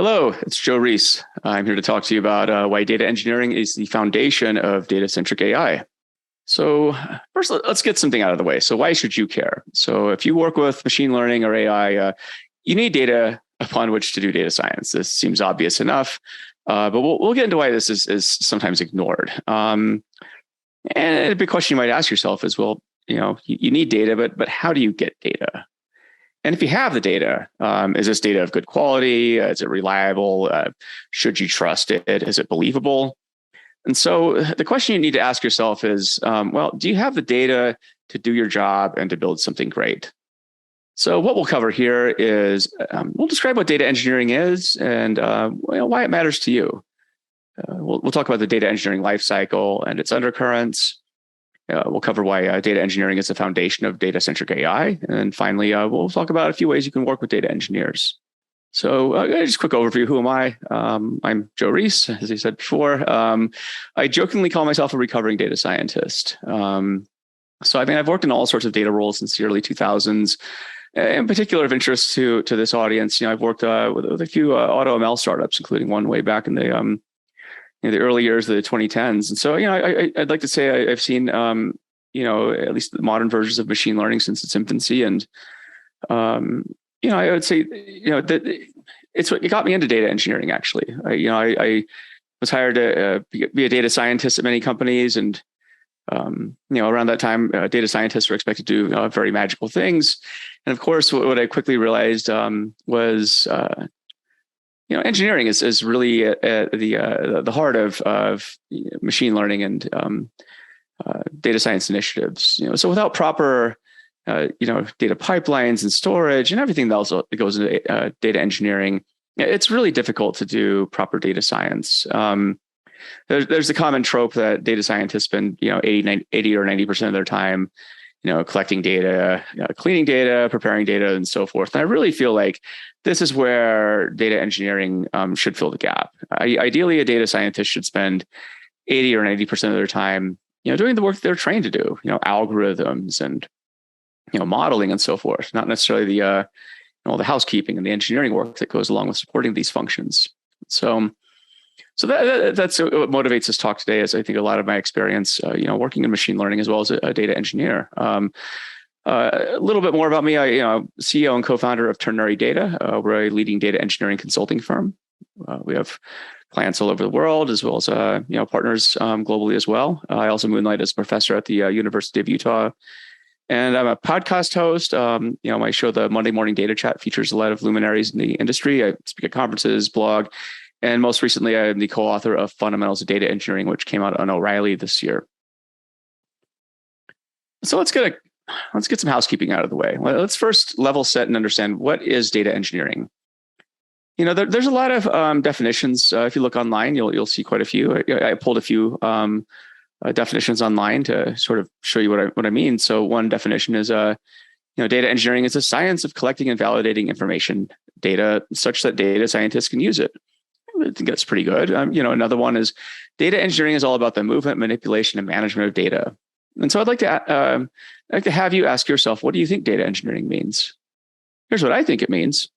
Hello, it's Joe Reis. I'm here to talk to you about why data engineering is the foundation of data-centric AI. So first, let's get something out of the way. So why should you care? So if you work with machine learning or AI, you need data upon which to do data science. This seems obvious enough, but we'll get into why this is sometimes ignored. And a big question you might ask yourself is, well, you need data, but how do you get data? And if you have the data, is this data of good quality? Is it reliable? Should you trust it? Is it believable? And so the question you need to ask yourself is, well, do you have the data to do your job and to build something great? So what we'll cover here is we'll describe what data engineering is and why it matters to you. We'll talk about the data engineering lifecycle and its undercurrents. We'll cover why data engineering is the foundation of data-centric AI. And finally, we'll talk about a few ways you can work with data engineers. So just a quick overview. Who am I? I'm Joe Reis, as I said before. I jokingly call myself a recovering data scientist. I've worked in all sorts of data roles since the early 2000s. In particular of interest to this audience, I've worked with a few auto ML startups, including one way back in the early years of the 2010s. And so, I'd like to say I've seen, at least the modern versions of machine learning since its infancy. And, I would say, that it's what got me into data engineering, actually. I was hired to be a data scientist at many companies. And, around that time, data scientists were expected to do very magical things. And of course, what I quickly realized was, engineering is really at the heart of machine learning and data science initiatives. So without proper data pipelines and storage and everything else that goes into data engineering, it's really difficult to do proper data science. There's a common trope that data scientists spend 80 or 90% of their time collecting data, cleaning data, preparing data, and so forth. And I really feel like this is where data engineering should fill the gap. Ideally, a data scientist should spend 80 or 90% of their time, doing the work they're trained to do, algorithms and, modeling and so forth, not necessarily the housekeeping and the engineering work that goes along with supporting these functions. So that's what motivates this talk today. Is I think a lot of my experience, working in machine learning as well as a data engineer. A little bit more about me. I'm CEO and co-founder of Ternary Data. We're a leading data engineering consulting firm. We have clients all over the world, as well as partners globally as well. I also moonlight as a professor at the University of Utah. And I'm a podcast host. My show, the Monday Morning Data Chat, features a lot of luminaries in the industry. I speak at conferences, blog, and most recently, I am the co-author of Fundamentals of Data Engineering, which came out on O'Reilly this year. So let's get some housekeeping out of the way. Let's first level set and understand what is data engineering. There's a lot of definitions. If you look online, you'll see quite a few. I pulled a few definitions online to sort of show you what I mean. So one definition is data engineering is the science of collecting and validating information data such that data scientists can use it. I think that's pretty good. Another one is data engineering is all about the movement, manipulation, and management of data. And so I'd like to have you ask yourself, what do you think data engineering means? Here's what I think it means.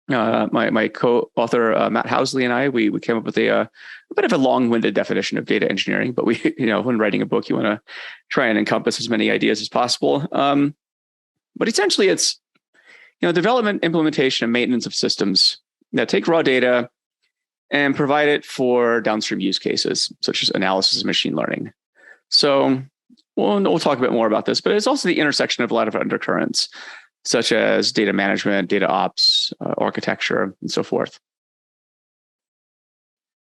My co-author Matt Housley and I, we came up with a bit of a long-winded definition of data engineering, but we, when writing a book, you want to try and encompass as many ideas as possible. But essentially, it's development, implementation, and maintenance of systems that take raw data and provide it for downstream use cases, such as analysis and machine learning. So we'll talk a bit more about this, but it's also the intersection of a lot of undercurrents, such as data management, data ops, architecture, and so forth.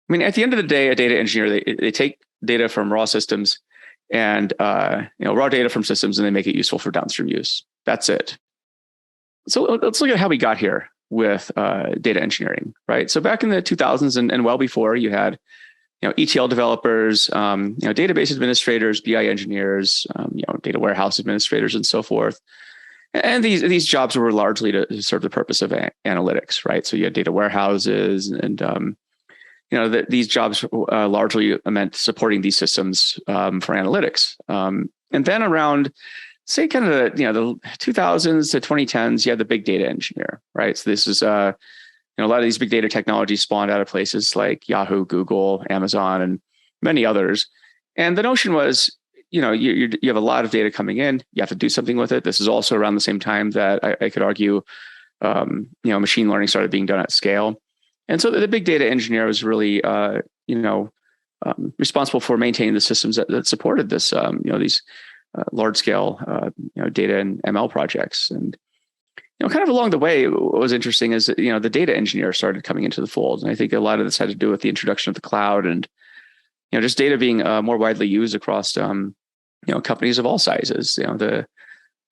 I mean, at the end of the day, a data engineer, they take data from raw systems and raw data from systems, and they make it useful for downstream use. That's it. So let's look at how we got here with data engineering, right? So back in the 2000s and well before, you had ETL developers, database administrators, BI engineers, data warehouse administrators, and so forth. And these jobs were largely to serve the purpose of analytics, right? So you had data warehouses, and these jobs largely meant supporting these systems for analytics. And then around, say, kind of the 2000s to 2010s, you had the big data engineer, right? So this is a lot of these big data technologies spawned out of places like Yahoo, Google, Amazon, and many others. And the notion was, you have a lot of data coming in. You have to do something with it. This is also around the same time that I could argue, machine learning started being done at scale. And so the big data engineer was really, responsible for maintaining the systems that supported this, these large scale, data and ML projects. And, kind of along the way, what was interesting is that, the data engineer started coming into the fold. And I think a lot of this had to do with the introduction of the cloud and, just data being more widely used across, companies of all sizes. The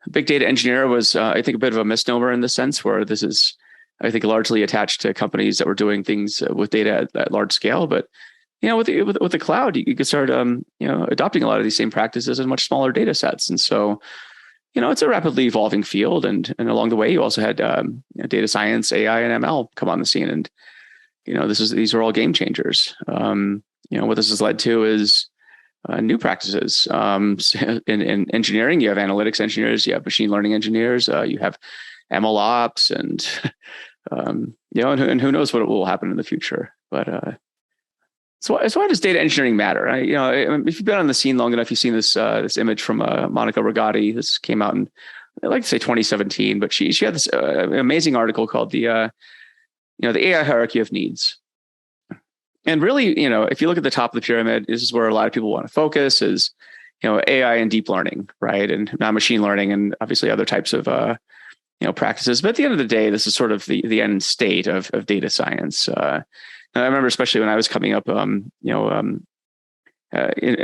big data engineer was, I think, a bit of a misnomer in the sense where this is, I think, largely attached to companies that were doing things with data at large scale. But, with the cloud, you could start, adopting a lot of these same practices in much smaller data sets. And so, it's a rapidly evolving field. And along the way, you also had data science, AI, and ML come on the scene. And, these are all game changers. What this has led to is new practices. In engineering, you have analytics engineers, you have machine learning engineers, you have ML ops, and and who knows what will happen in the future. But so why does data engineering matter? If you've been on the scene long enough, you've seen this image from Monica Rigatti. This came out in, I like to say 2017, but she had this amazing article called the AI hierarchy of needs. And really, if you look at the top of the pyramid, this is where a lot of people want to focus is, AI and deep learning, right? And not machine learning and obviously other types of, practices. But at the end of the day, this is sort of the end state of data science. I remember, especially when I was coming up, in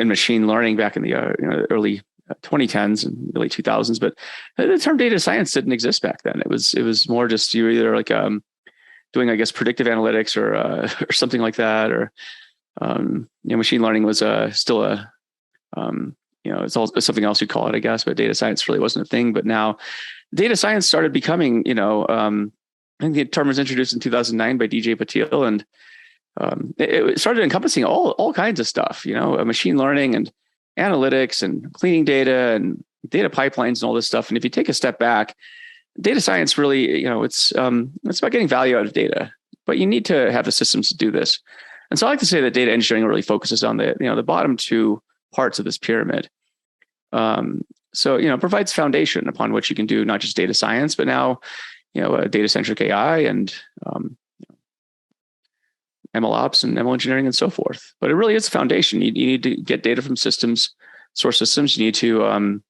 machine learning back in the early 2010s and early 2000s, but the term data science didn't exist back then. It was more just you either like doing, I guess, predictive analytics or something like that, or machine learning was still a it's something else you'd call it, I guess. But data science really wasn't a thing. But now, data science started becoming, I think the term was introduced in 2009 by DJ Patil, and it started encompassing all kinds of stuff. Machine learning and analytics and cleaning data and data pipelines and all this stuff. And if you take a step back, data science really, it's about getting value out of data, but you need to have the systems to do this. And so I like to say that data engineering really focuses on the bottom two parts of this pyramid. So it provides foundation upon which you can do not just data science, but now, data-centric AI and ML ops and ML engineering and so forth. But it really is a foundation. You need to get data from systems, source systems. You need to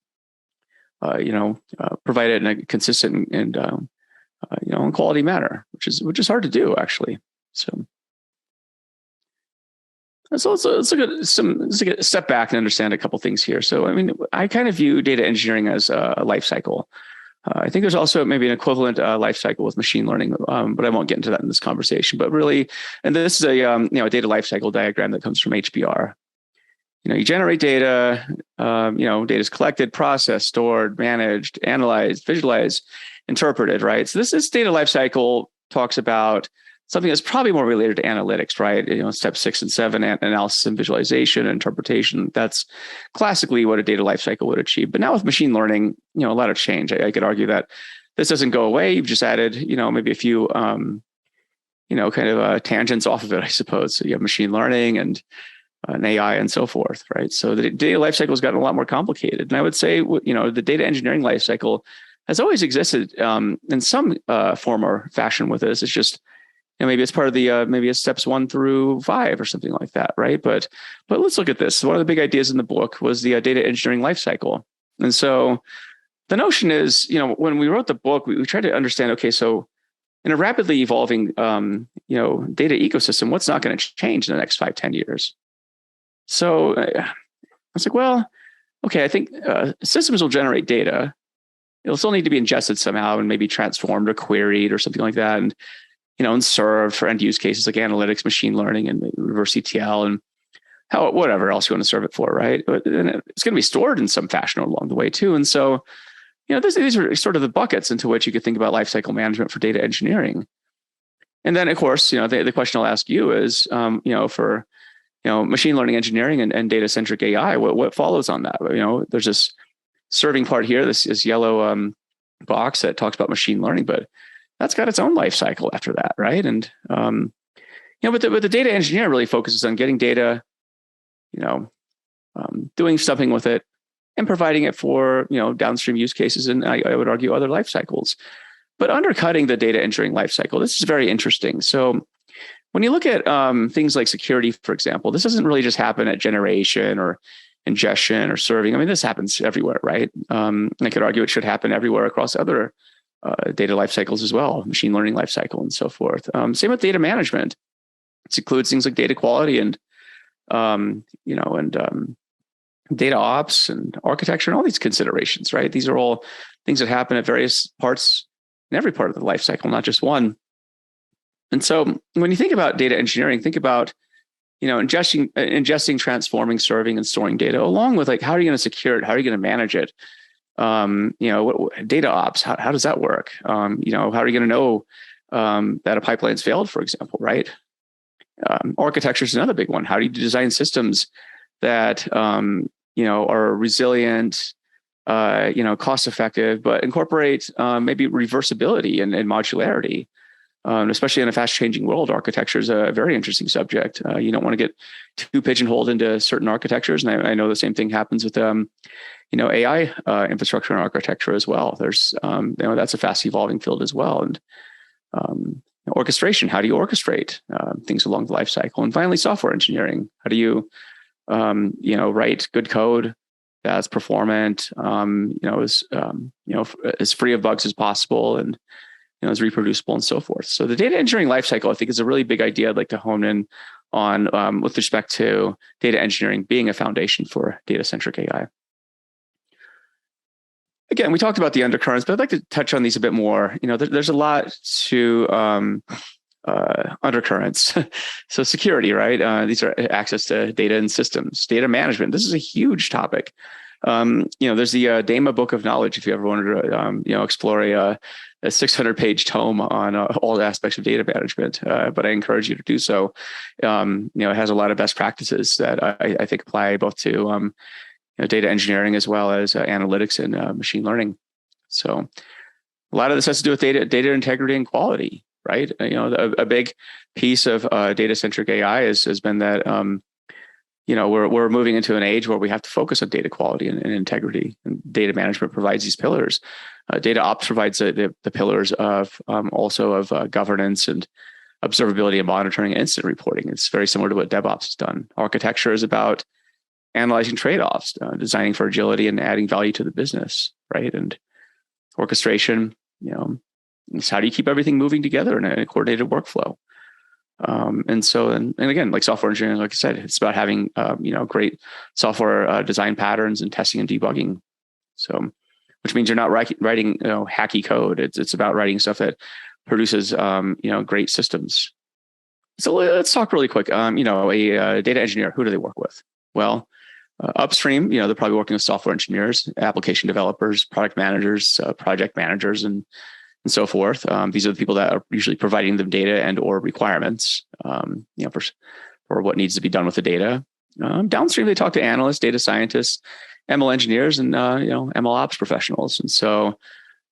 provide it in a consistent and quality manner, which is hard to do actually. So let's look at let's take a step back and understand a couple things here. So I kind of view data engineering as a life cycle. I think there's also maybe an equivalent life cycle with machine learning, but I won't get into that in this conversation. But really, and this is a data life cycle diagram that comes from HBR. You generate data, data is collected, processed, stored, managed, analyzed, visualized, interpreted, right? So this data lifecycle talks about something that's probably more related to analytics, right? Step 6 and 7, analysis and visualization and interpretation. That's classically what a data lifecycle would achieve. But now with machine learning, a lot of change. I could argue that this doesn't go away. You've just added, maybe a few, tangents off of it, I suppose. So you have machine learning and AI and so forth, right? So the data lifecycle has gotten a lot more complicated. And I would say, the data engineering lifecycle has always existed in some form or fashion with this. It's just, maybe it's part of the maybe it's steps 1 through 5 or something like that, right? But let's look at this. One of the big ideas in the book was the data engineering lifecycle. And so the notion is, when we wrote the book, we tried to understand, okay, so in a rapidly evolving, data ecosystem, what's not going to change in the next 5-10 years? So I was like, well, okay, I think systems will generate data. It'll still need to be ingested somehow and maybe transformed or queried or something like that. And served for end use cases like analytics, machine learning, and reverse ETL, and whatever else you want to serve it for, right? But then it's going to be stored in some fashion along the way too. And so, these are sort of the buckets into which you could think about lifecycle management for data engineering. And then, of course, the question I'll ask you is, for machine learning engineering and data-centric AI, what follows on that? There's this serving part here, this yellow box that talks about machine learning, but that's got its own life cycle after that, right? And but the data engineer really focuses on getting data, doing something with it, and providing it for downstream use cases, and I would argue other life cycles. But undercutting the data engineering life cycle, this is very interesting. So when you look at things like security, for example, this doesn't really just happen at generation or ingestion or serving. I mean, this happens everywhere, right? And I could argue it should happen everywhere across other data life cycles as well, machine learning life cycle and so forth. Same with data management. It includes things like data quality and data ops and architecture and all these considerations, right? These are all things that happen at various parts in every part of the life cycle, not just one. And so when you think about data engineering, think about ingesting, transforming, serving, and storing data, along with like how are you going to secure it? How are you going to manage it? Data ops, how does that work? How are you going to know that a pipeline's failed, for example, right? Architecture is another big one. How do you design systems that are resilient, cost effective, but incorporate maybe reversibility and modularity? Especially in a fast changing world, architecture is a very interesting subject. You don't want to get too pigeonholed into certain architectures. And I know the same thing happens with, AI infrastructure and architecture as well. There's, that's a fast evolving field as well. And orchestration, how do you orchestrate things along the life cycle? And finally, software engineering. How do you, write good code that's performant, as free of bugs as possible, and is reproducible and so forth. So the data engineering lifecycle, I think, is a really big idea I'd like to hone in on with respect to data engineering being a foundation for data-centric AI. Again, we talked about the undercurrents, but I'd like to touch on these a bit more. There's a lot to undercurrents. So security, right? These are access to data and systems, data management. This is a huge topic. There's the DAMA Book of Knowledge, if you ever wanted to, explore a 600-page tome on all aspects of data management. But I encourage you to do so. It has a lot of best practices that I think apply both to data engineering as well as analytics and machine learning. So a lot of this has to do with data integrity and quality, right? A big piece of data-centric AI has been that we're moving into an age where we have to focus on data quality and integrity, and data management provides these pillars. Data ops provides the pillars of also of governance and observability and monitoring and incident reporting. It's very similar to what DevOps has done. Architecture is about analyzing trade-offs, designing for agility and adding value to the business, right? And orchestration, is how do you keep everything moving together in a coordinated workflow? And again, like software engineering, like I said, it's about having, great software design patterns and testing and debugging. So, which means you're not writing, hacky code. It's about writing stuff that produces, great systems. So let's talk really quick. A data engineer, who do they work with? Well, upstream, they're probably working with software engineers, application developers, product managers, project managers, and so forth. These are the people that are usually providing them data and or requirements, for what needs to be done with the data. Downstream, they talk to analysts, data scientists, ML engineers, and ML ops professionals. And so,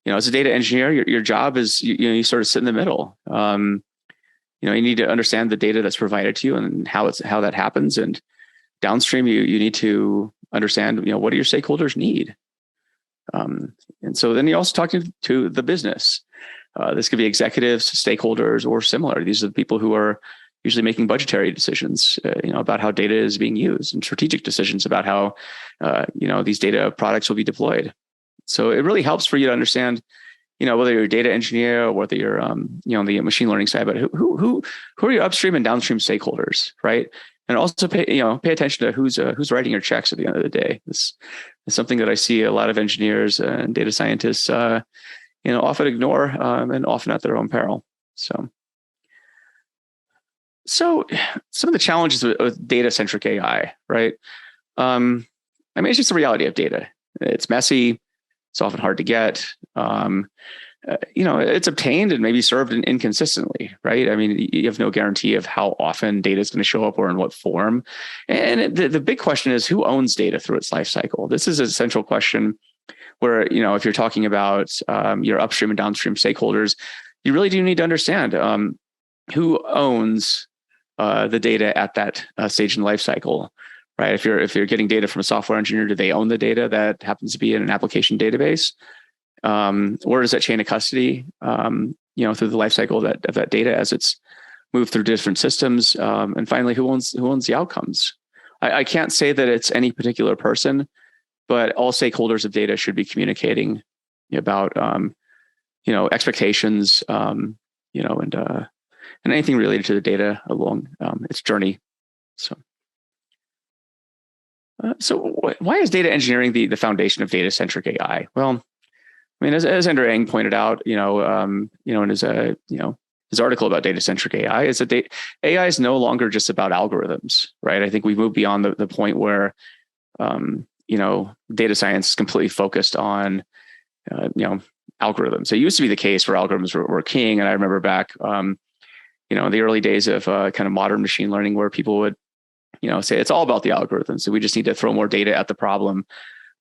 as a data engineer, your job is you sort of sit in the middle. You need to understand the data that's provided to you and how that happens. And downstream, you need to understand what do your stakeholders need. And so then you're also talking to the business. This could be executives, stakeholders, or similar. These are the people who are usually making budgetary decisions, about how data is being used, and strategic decisions about how, these data products will be deployed. So it really helps for you to understand, whether you're a data engineer or whether you're, on the machine learning side, but who are your upstream and downstream stakeholders, right? And also pay attention to who's writing your checks at the end of the day. This is something that I see a lot of engineers and data scientists, often ignore, and often at their own peril. So some of the challenges with data-centric AI, right? It's just the reality of data. It's messy. It's often hard to get. It's obtained and maybe served inconsistently, right? I mean, you have no guarantee of how often data is going to show up or in what form. And the big question is, who owns data through its life cycle? This is a central question where, if you're talking about your upstream and downstream stakeholders, you really do need to understand who owns the data at that stage in the life cycle, right? If you're getting data from a software engineer, do they own the data that happens to be in an application database? Where is that chain of custody? Through the life cycle of that data as it's moved through different systems, and finally, who owns the outcomes? I can't say that it's any particular person, but all stakeholders of data should be communicating about expectations, and anything related to the data along its journey. So why is data engineering the foundation of data-centric AI? Well, I mean, as Andrew Ng pointed out, in his article about data-centric AI, is that AI is no longer just about algorithms, right? I think we've moved beyond the point where, data science is completely focused on, algorithms. It used to be the case where algorithms were king, and I remember back, in the early days of kind of modern machine learning, where people would, say it's all about the algorithms, so we just need to throw more data at the problem.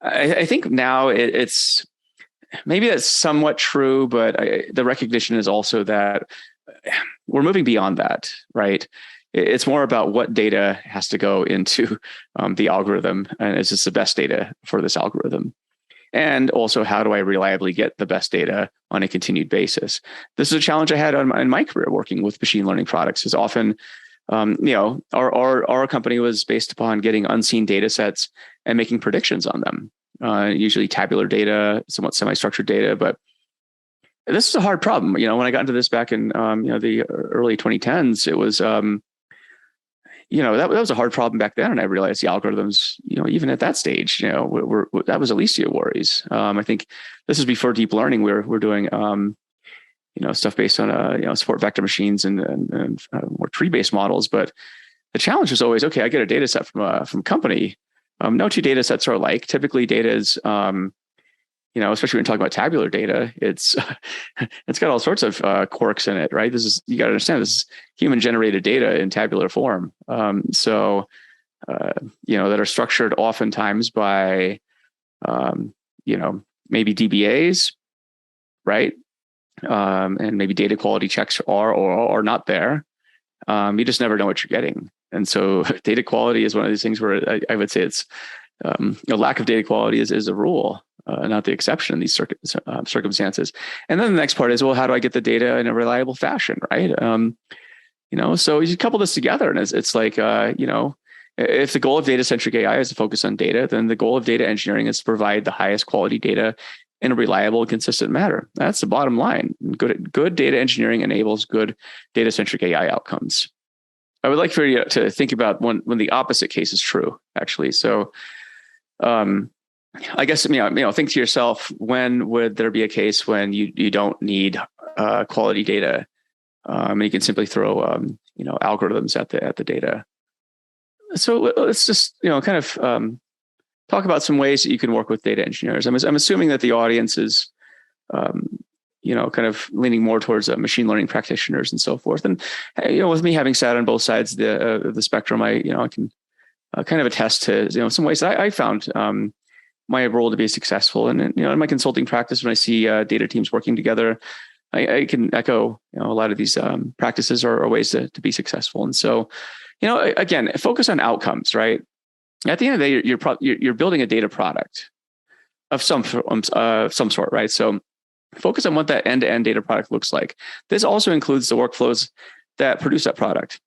I think now it's maybe that's somewhat true, but the recognition is also that we're moving beyond that, right? It's more about what data has to go into the algorithm, and is this the best data for this algorithm? And also, how do I reliably get the best data on a continued basis? This is a challenge I had in my career working with machine learning products. Is often, our company was based upon getting unseen data sets and making predictions on them. Usually tabular data, somewhat semi-structured data, but this is a hard problem. When I got into this back in the early 2010s, it was that was a hard problem back then, and I realized the algorithms, even at that stage, that was Alicia worries. I think this is before deep learning. We're doing stuff based on support vector machines and more tree-based models. But the challenge was always, okay, I get a data set from a company. No two data sets are alike. Typically, data is, especially when talking about tabular data, it's got all sorts of quirks in it, right? You got to understand, this is human generated data in tabular form. That are structured oftentimes by, maybe DBAs, right? And maybe data quality checks are or not there. You just never know what you're getting. And so data quality is one of these things where I would say it's lack of data quality is a rule, not the exception in these circumstances. And then the next part is, well, how do I get the data in a reliable fashion, right? So you couple this together, and it's like, if the goal of data-centric AI is to focus on data, then the goal of data engineering is to provide the highest quality data in a reliable and consistent manner. That's the bottom line. Good data engineering enables good data-centric AI outcomes. I would like for you to think about when the opposite case is true, actually. So, I guess, think to yourself, when would there be a case when you don't need quality data, and you can simply throw algorithms at the data? So let's just kind of talk about some ways that you can work with data engineers. I'm assuming that the audience is, kind of leaning more towards machine learning practitioners and so forth. And with me having sat on both sides of the spectrum, I can kind of attest to some ways that I found my role to be successful. And in my consulting practice, when I see data teams working together, I can echo a lot of these practices are ways to be successful. And so, again, focus on outcomes, right? At the end of the day, you're building a data product of some sort, right? So focus on what that end-to-end data product looks like. This also includes the workflows that produce that product,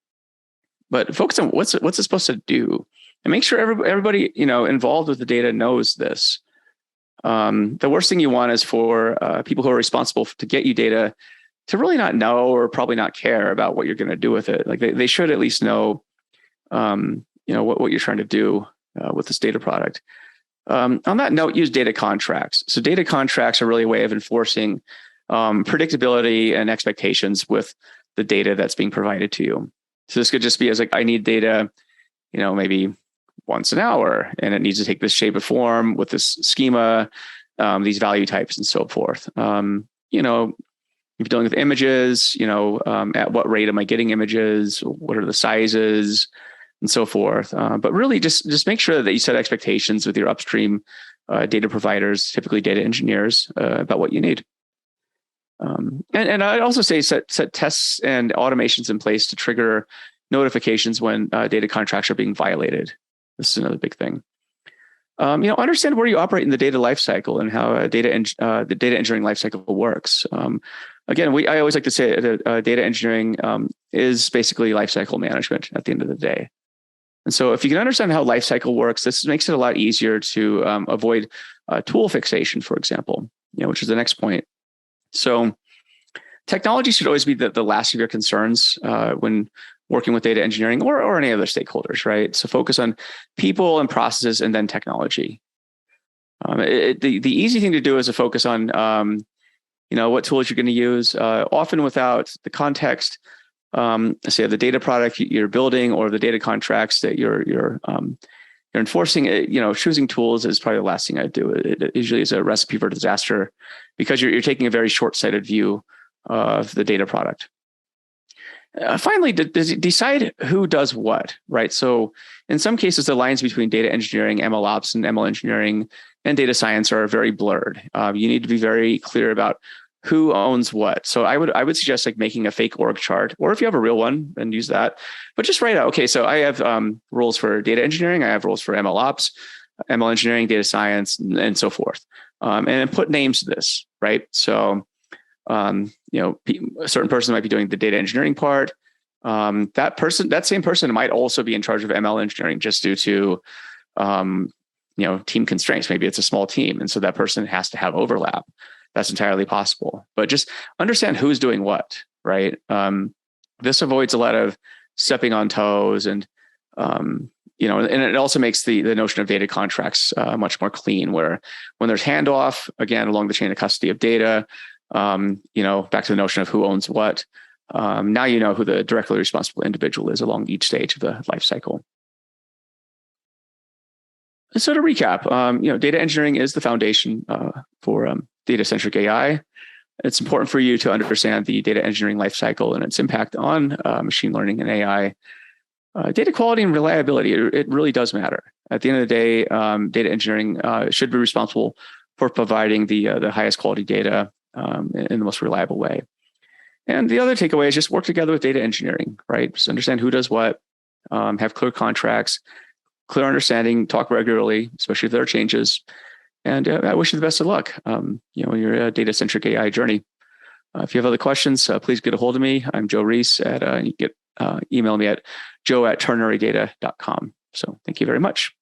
but focus on what's it supposed to do, and make sure everybody involved with the data knows this. The worst thing you want is for people who are responsible to get you data to really not know or probably not care about what you're going to do with it. Like they should at least know, what you're trying to do with this data product. On that note, use data contracts. So data contracts are really a way of enforcing predictability and expectations with the data that's being provided to you. So this could just be as like, I need data, maybe once an hour, and it needs to take this shape of form with this schema, these value types and so forth. If you're dealing with images, at what rate am I getting images? What are the sizes? And so forth. But really just make sure that you set expectations with your upstream data providers, typically data engineers, about what you need. And I'd also say set tests and automations in place to trigger notifications when data contracts are being violated. This is another big thing. Understand where you operate in the data lifecycle and how the data engineering lifecycle works. Again, I always like to say that data engineering is basically lifecycle management at the end of the day. And so if you can understand how lifecycle works, this makes it a lot easier to avoid tool fixation, for example, which is the next point. So technology should always be the last of your concerns when working with data engineering or any other stakeholders, right? So focus on people and processes and then technology. The easy thing to do is to focus on what tools you're going to use, often without the context, say the data product you're building or the data contracts that you're enforcing. Choosing tools is probably the last thing I'd do. It usually is a recipe for disaster because you're taking a very short-sighted view of the data product. Finally, decide who does what, right? So in some cases, the lines between data engineering, ML ops, and ML engineering and data science are very blurred. You need to be very clear about who owns what. So I would suggest like making a fake org chart, or if you have a real one, then use that. But just write out, okay, so I have roles for data engineering, I have roles for ML ops, ML engineering, data science, and so forth. And put names to this, right? So a certain person might be doing the data engineering part. That same person might also be in charge of ML engineering just due to, team constraints. Maybe it's a small team. And so that person has to have overlap. That's entirely possible, but just understand who's doing what, right? This avoids a lot of stepping on toes and it also makes the notion of data contracts much more clean, where when there's handoff, again, along the chain of custody of data, back to the notion of who owns what. Now you know who the directly responsible individual is along each stage of the life cycle. And so to recap, data engineering is the foundation for data-centric AI. It's important for you to understand the data engineering lifecycle and its impact on machine learning and AI. Data quality and reliability, it really does matter. At the end of the day, data engineering should be responsible for providing the highest quality data in the most reliable way. And the other takeaway is just work together with data engineering, right? Just understand who does what, have clear contracts, clear understanding, talk regularly, especially if there are changes. And I wish you the best of luck, in your data-centric AI journey. If you have other questions, please get a hold of me. I'm Joe Reis you can email me at joe@ternarydata.com. So thank you very much.